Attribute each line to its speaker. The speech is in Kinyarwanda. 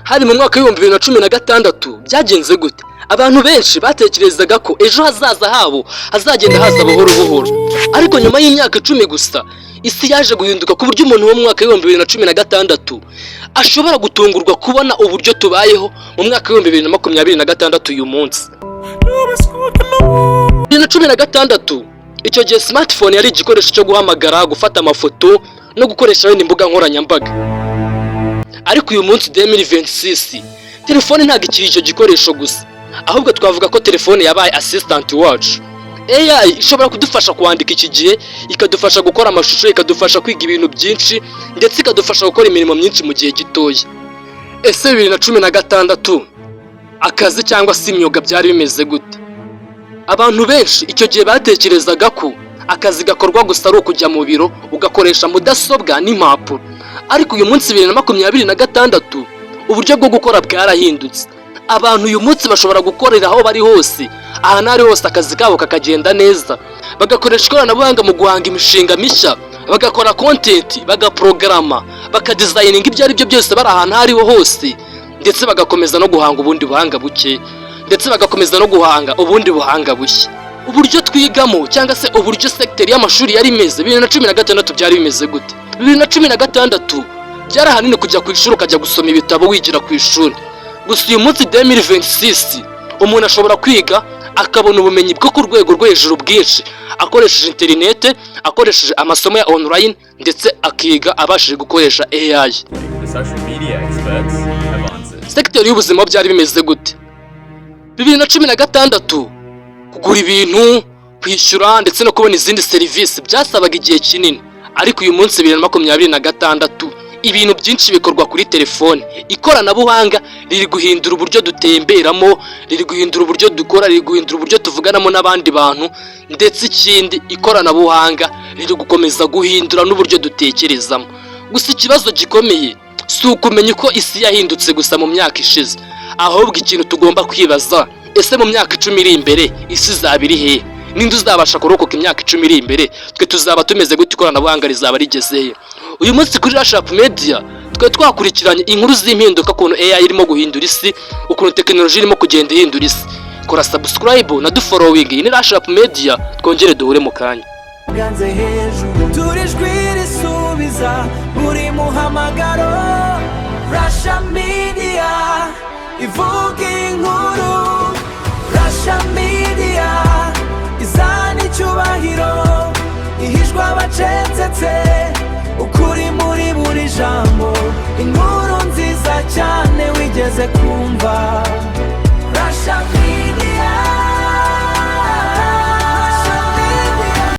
Speaker 1: hari mu mwaka wa 2016 byagenze gute? Abantu benshi batekerezaga ko ejo hazaza habo hazagenda haza buhoro buhoro, ariko nyuma y'imyaka 10 gusa isi yaje guhinduka ku buryo umuntu wo mu mwaka wa 2016 ashobora gutungurwa kubona uburyo tubayeho mu mwaka wa 2026 uyu munsi. 2016 icyo gihe smartphone yari igikoresho cyo guhamagara, gufata amafoto no gukoresha imbuga nkoranyambaga. Ariko uyu munsi 2026 telefone ntabwo ikiri icyo gikoresho gusa, ahubwo twavuga ko telefone yabaye assistant wacu. AI ishobora kudufasha kwandika iki gihe, ikadufasha gukora amashusho, ikadufasha kwiga ibintu byinshi, ndetse ikadufasha gukora imirimo myinshi mu gihe gitoya. Ese 2016 akazi cyangwa se imyuga byari bimeze gute? Abantu benshi icyo gihe batekerezaga ko akazi gakorwa gusa ari ukujya mu biro ugakoresha mudasobwa n'impapuro. Ariko uyu munsi 2026 uburyo bwo gukora bwarahindutse. Abantu uyu munsi bashobora gukorera aho bari hose, ahantu ari hose akazi kabo kakagenda neza. Bagakoresha ikoranabuhanga mu guhanga imishinga mishya, bagakora content, bagaprograma, bakadesigninga ibyo ari byo byose bari ahantu hariho hose, ndetse bagakomeza no guhanga ubundi buhanga buke, ndetse bagakomeza no guhanga ubundi buhanga bushya. Uburyo twigamo cyangwa se uburyo sector y'amashuri yari imeze 2016 byari bimeze gute? 2016 byari ahanini kujya ku ishuri ukajya gusoma ibitabo wigira ku ishuri. Gusa uyu munsi 2026 umuntu ashobora kwiga akabona ubumenyi bwo ku rwego rwo hejuru bwinshi akoresheje internet, akoresheje amasomo ya online, ndetse akiga abashije gukoresha AI. Sector y'ubuzima byari bimeze gute? 2016 kugura ibintu, kwishyura ndetse no kubona izindi serivisi byasabaga igihe kinini. Ariko uyu munsi 2026 ibintu byinshi bikorwa kuri telefone. Ikoranabuhanga riri guhindura uburyo dutemberamo, riri guhindura uburyo dukora, riri guhindura uburyo tuvuganamo n'abandi bantu, ndetse ikindi ikoranabuhanga riri gukomeza guhindura n'uburyo dutekerezamo. Gusa ikibazo gikomeye si ukumenya uko isi yahindutse gusa mu myaka ishize, ahubwo ikintu tugomba kwibaza, ese mu myaka 10 iri imbere isi izaba iri he? Ninde uzabasha kurokoka imyaka 10 iri imbere? Twe tuzaba tumeze gute? Ikoranabuhanga rizaba rigezeye? Uyu munsi kuri Rashup Media twe twakurikiranye inkuru z'impinduka ukuntu AI irimo guhindura isi, ukuntu technology irimo kugenda ihindura isi. Kora subscribe na do following. Ni Rashup Media, twongere duhure mu kanya.
Speaker 2: Turishwirisubiza buri muhamagaro. Rashup Media ivuga inkuru. Rashup Media izana icyubahiro, ihishwa abacecetse, ukuri muri buri jambo, inkuru nziza cyane wigeze ku